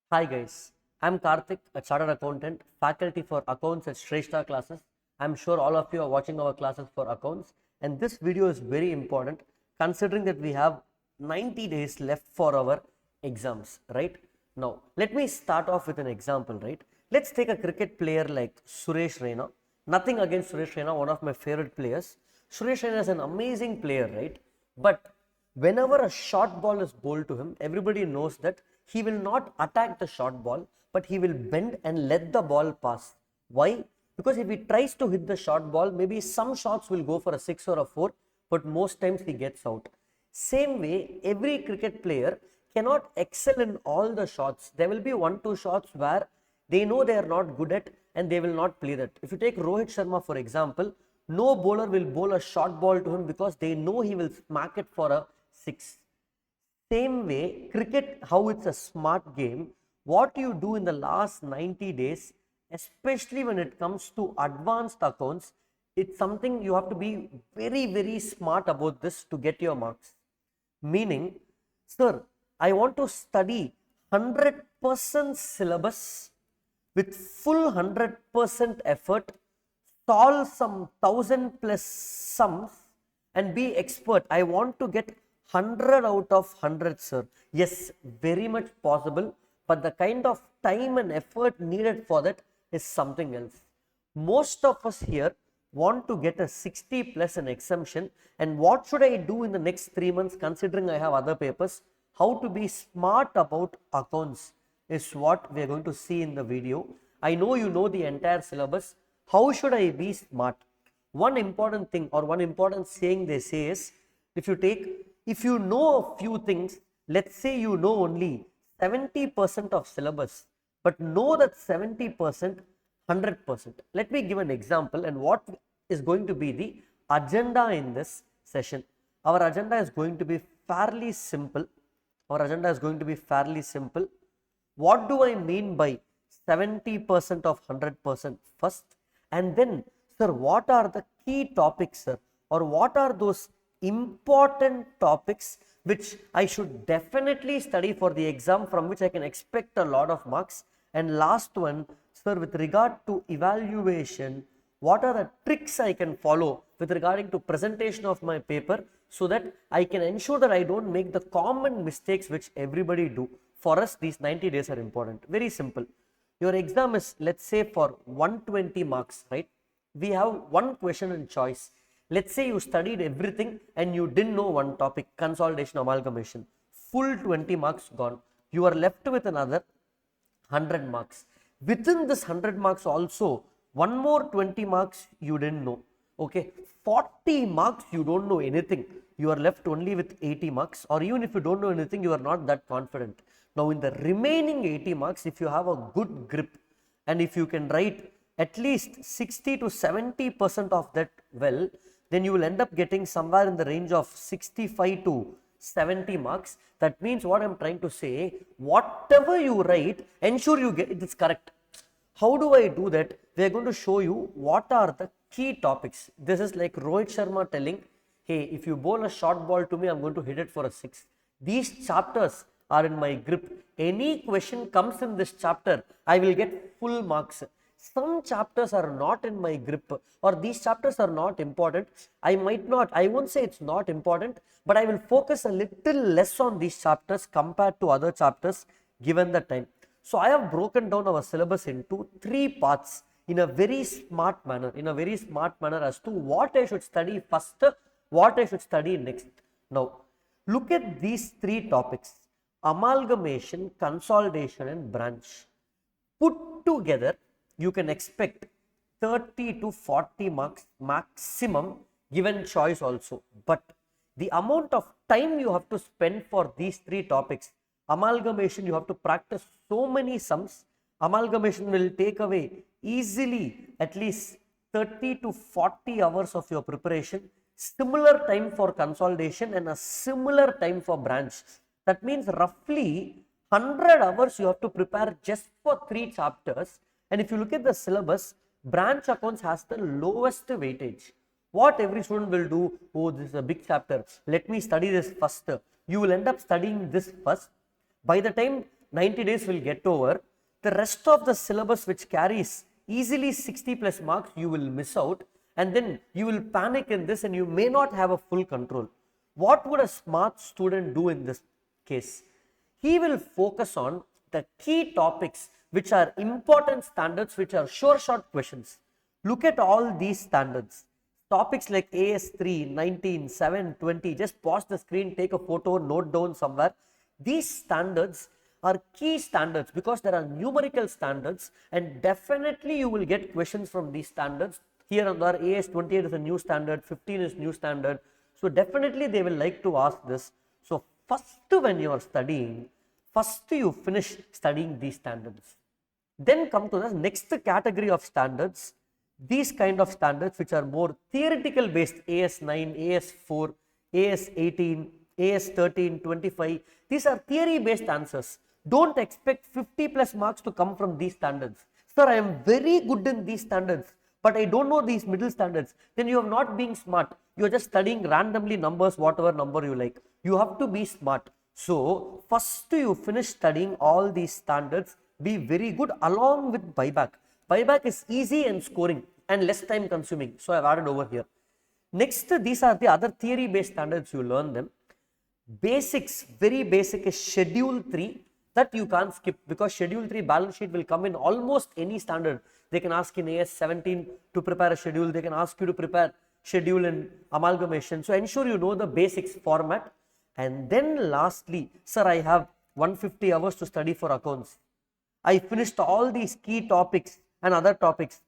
Hi guys, I'm Karthik, a chartered accountant, faculty for accounts at Shrestha classes. I'm sure all of you are watching our classes for accounts, and this video is very important considering that we have 90 days left for our exams, right? Now, let me start off with an example, right? Let's take a cricket player like Suresh Raina. Nothing against Suresh Raina, one of my favorite players. Suresh Raina is an amazing player, right? But whenever a short ball is bowled to him, everybody knows that he will not attack the short ball, but he will bend and let the ball pass. Why? Because if he tries to hit the short ball, maybe some shots will go for a 6 or a 4, but most times he gets out. Same way, every cricket player cannot excel in all the shots. There will be 1-2 shots where they know they are not good at and they will not play that. If you take Rohit Sharma for example, no bowler will bowl a short ball to him because they know he will smack it for a 6. Same way, cricket, how it's a smart game, what you do in the last 90 days, especially when it comes to advanced accounts, it's something you have to be very, very smart about this to get your marks. Meaning, sir, I want to study 100% syllabus with full 100% effort, solve some 1000 plus sums and be expert. I want to get 100 out of 100, sir. Yes, very much possible, but the kind of time and effort needed for that is something else. Most of us here want to get a 60 plus an exemption, and what should I do in the next 3 months considering I have other papers? How to be smart about accounts is what we are going to see in the video. I know you know the entire syllabus. How should I be smart? One important thing or one important saying they say is, if you know a few things, let's say you know only 70% of syllabus, but know that 70%, 100%. Let me give an example and what is going to be the agenda in this session. Our agenda is going to be fairly simple. What do I mean by 70% of 100% first? And then, sir, what are the key topics, sir? Or what are those important topics which I should definitely study for the exam, from which I can expect a lot of marks? And last one, sir, with regard to evaluation, what are the tricks I can follow with regarding to presentation of my paper so that I can ensure that I don't make the common mistakes which everybody do. For us, these 90 days are important. Very simple. Your exam is, let's say, for 120 marks, right? We have one question and choice. Let's say you studied everything and you didn't know one topic, consolidation, amalgamation. Full 20 marks gone. You are left with another 100 marks. Within this 100 marks also, one more 20 marks you didn't know. Okay, 40 marks you don't know anything. You are left only with 80 marks, or even if you don't know anything, you are not that confident. Now, in the remaining 80 marks, if you have a good grip and if you can write at least 60 to 70% of that well, then you will end up getting somewhere in the range of 65 to 70 marks. That means what I'm trying to say, whatever you write, ensure you get it is correct. How do I do that? We are going to show you what are the key topics. This is like Rohit Sharma telling, hey, if you bowl a short ball to me, I'm going to hit it for a 6. These chapters are in my grip. Any question comes in this chapter, I will get full marks. Some chapters are not in my grip, or these chapters are not important. I won't say it's not important, but I will focus a little less on these chapters compared to other chapters given the time. So I have broken down our syllabus into 3 parts in a very smart manner, as to what I should study first, what I should study next. Now, look at these 3 topics: amalgamation, consolidation, and branch. Put together, you can expect 30 to 40 marks maximum, given choice also. But the amount of time you have to spend for these 3 topics, amalgamation, you have to practice so many sums. Amalgamation will take away easily at least 30 to 40 hours of your preparation. Similar time for consolidation and a similar time for branch. That means roughly 100 hours you have to prepare just for 3 chapters. And if you look at the syllabus, branch accounts has the lowest weightage. What every student will do, oh, this is a big chapter, let me study this first. You will end up studying this first. By the time 90 days will get over. The rest of the syllabus which carries easily 60 plus marks, you will miss out, and then you will panic in this and you may not have a full control. What would a smart student do in this case? He will focus on the key topics which are important standards, which are sure shot questions. Look at all these standards. Topics like AS3, 19, 7, 20, just pause the screen, take a photo, note down somewhere. These standards are key standards because there are numerical standards, and definitely you will get questions from these standards. Here and there, AS28 is a new standard, 15 is new standard. So definitely they will like to ask this. So first, when you are studying, first you finish studying these standards. Then come to the next category of standards. These kind of standards which are more theoretical based, AS9, AS4, AS18, AS13, 25, these are theory based answers. Don't expect 50 plus marks to come from these standards. Sir, I am very good in these standards, but I don't know these middle standards. Then you are not being smart. You are just studying randomly numbers, whatever number you like. You have to be smart. So first you finish studying all these standards, be very good along with buyback. Buyback is easy and scoring and less time consuming. So I've added over here. Next, these are the other theory based standards, you learn them. Basics, very basic is schedule 3, that you can't skip because schedule 3 balance sheet will come in almost any standard. They can ask in AS17 to prepare a schedule. They can ask you to prepare schedule in amalgamation. So ensure you know the basics format. And then lastly, sir, I have 150 hours to study for accounts. I finished all these key topics and other topics.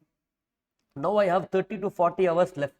Now I have 30 to 40 hours left.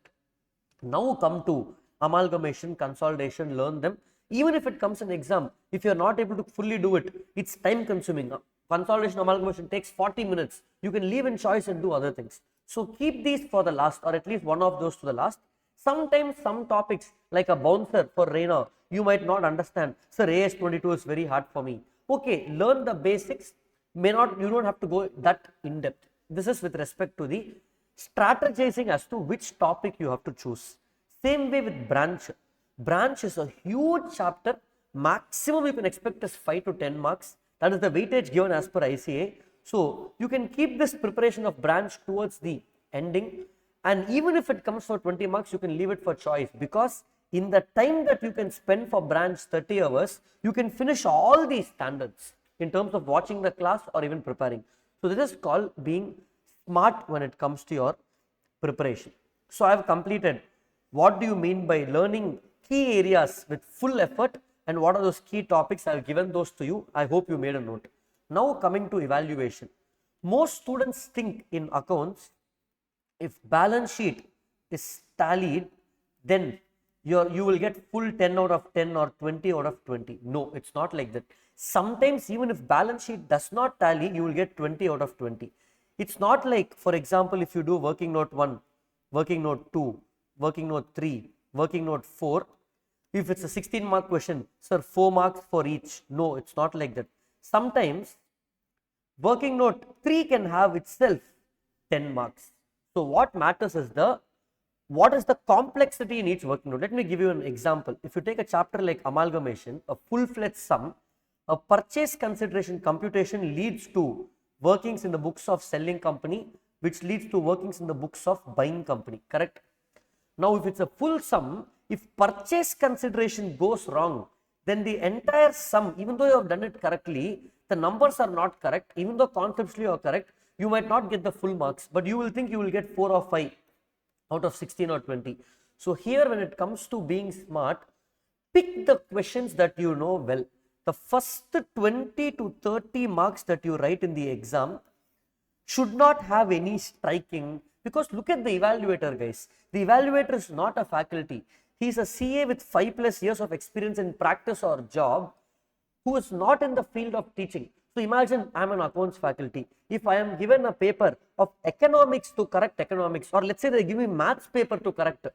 Now come to amalgamation, consolidation, learn them. Even if it comes an exam, if you are not able to fully do it, it's time consuming. Consolidation, amalgamation takes 40 minutes. You can leave in choice and do other things. So keep these for the last, or at least one of those to the last. Sometimes some topics like a bouncer for Reina, you might not understand. Sir, AS22 is very hard for me. Okay, learn the basics. You don't have to go that in depth. This is with respect to the strategizing as to which topic you have to choose. Same way with branch. Branch is a huge chapter. Maximum you can expect is 5 to 10 marks. That is the weightage given as per ICA. So you can keep this preparation of branch towards the ending. And even if it comes for 20 marks, you can leave it for choice, because in the time that you can spend for branch 30 hours, you can finish all these standards in terms of watching the class or even preparing. So this is called being smart when it comes to your preparation. So I have completed what do you mean by learning key areas with full effort, and what are those key topics. I have given those to you. I hope you made a note. Now coming to evaluation. Most students think in accounts, if balance sheet is tallied, then you will get full 10 out of 10 or 20 out of 20. No, it's not like that. Sometimes even if balance sheet does not tally, you will get 20 out of 20. It's not like, for example, if you do working note 1, working note 2, working note 3, working note 4, if it's a 16 mark question, sir, 4 marks for each. No, it's not like that. Sometimes working note 3 can have itself 10 marks. So what matters is what is the complexity in each working note. Let me give you an example. If you take a chapter like amalgamation, a full-fledged sum, a purchase consideration computation leads to workings in the books of selling company, which leads to workings in the books of buying company, correct? Now, if it's a full sum, if purchase consideration goes wrong, then the entire sum, even though you have done it correctly, the numbers are not correct. Even though conceptually you are correct, you might not get the full marks, but you will think you will get 4 or 5 out of 16 or 20. So here, when it comes to being smart, pick the questions that you know well. The first 20 to 30 marks that you write in the exam should not have any striking, because look at the evaluator, guys. The evaluator is not a faculty. He is a CA with 5+ years of experience in practice or job, who is not in the field of teaching. So imagine I am an accounts faculty. If I am given a paper of economics to correct economics, or let's say they give me maths paper to correct,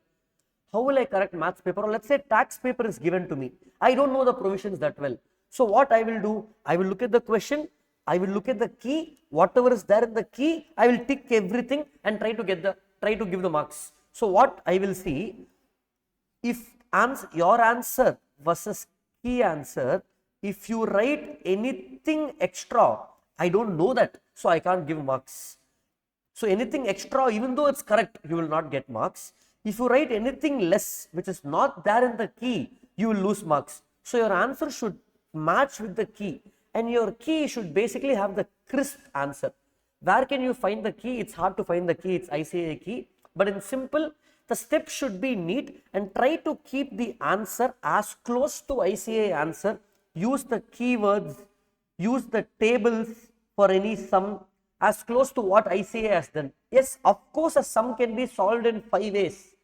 how will I correct maths paper? Or let's say tax paper is given to me. I don't know the provisions that well. So what I will do, I will look at the question, I will look at the key, whatever is there in the key, I will tick everything and try to give the marks. So what I will see, if your answer versus key answer, If you write anything extra, I don't know that, so I can't give marks. So anything extra, even though it's correct, you will not get marks. If you write anything less, which is not there in the key, you will lose marks. So your answer should match with the key, and your key should basically have the crisp answer. Where can you find the key? It's hard to find the key, it's ICAI key. But in simple, the steps should be neat and try to keep the answer as close to ICAI answer. Use the keywords, use the tables for any sum as close to what ICAI has done. Yes, of course, a sum can be solved in 5 ways.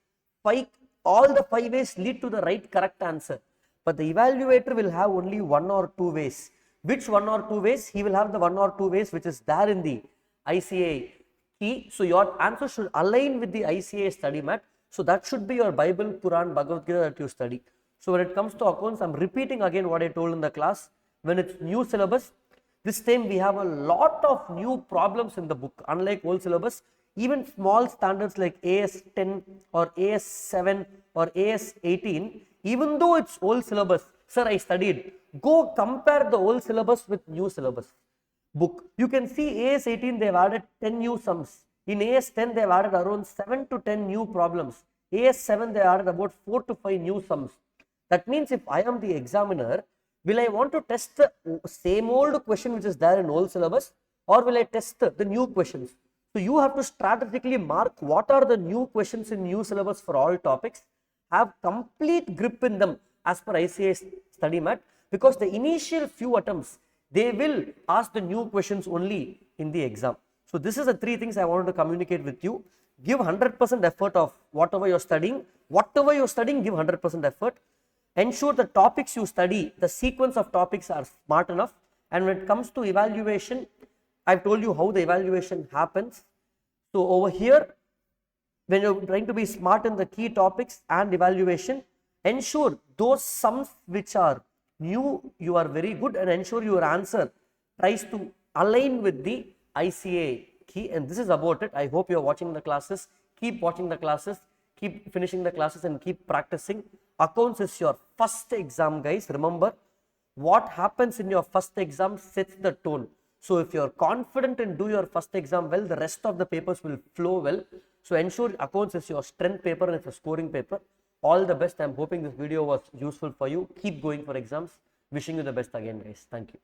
All the 5 ways lead to the right correct answer. But the evaluator will have only 1 or 2 ways. Which 1 or 2 ways? He will have the 1 or 2 ways which is there in the ICAI key. So your answer should align with the ICAI study mat. So that should be your Bible, Quran, Bhagavad Gita that you study. So when it comes to accounts, I'm repeating again what I told in the class. When it's new syllabus, this time we have a lot of new problems in the book. Unlike old syllabus, even small standards like AS 10 or AS 7 or AS 18, even though it's old syllabus, sir, I studied. Go compare the old syllabus with new syllabus book. You can see AS 18, they've added 10 new sums. In AS 10, they've added around 7 to 10 new problems. AS 7, they added about 4 to 5 new sums. That means if I am the examiner, will I want to test the same old question which is there in old syllabus, or will I test the new questions? So you have to strategically mark what are the new questions in new syllabus for all topics, have complete grip in them as per ICAI study mat, because the initial few attempts, they will ask the new questions only in the exam. So this is the 3 things I wanted to communicate with you. Give 100% effort of whatever you're studying. Whatever you're studying, give 100% effort. Ensure the topics you study, the sequence of topics are smart enough. And when it comes to evaluation, I've told you how the evaluation happens. So over here, when you're trying to be smart in the key topics and evaluation, ensure those sums which are new, you are very good, and ensure your answer tries to align with the ICAI key. And this is about it. I hope you're watching the classes. Keep watching the classes, keep finishing the classes, and keep practicing. Accounts is your first exam, guys. Remember, what happens in your first exam sets the tone. So if you're confident and do your first exam well, the rest of the papers will flow well. So ensure accounts is your strength paper and it's a scoring paper. All the best. I'm hoping this video was useful for you. Keep going for exams. Wishing you the best again, guys. Thank you.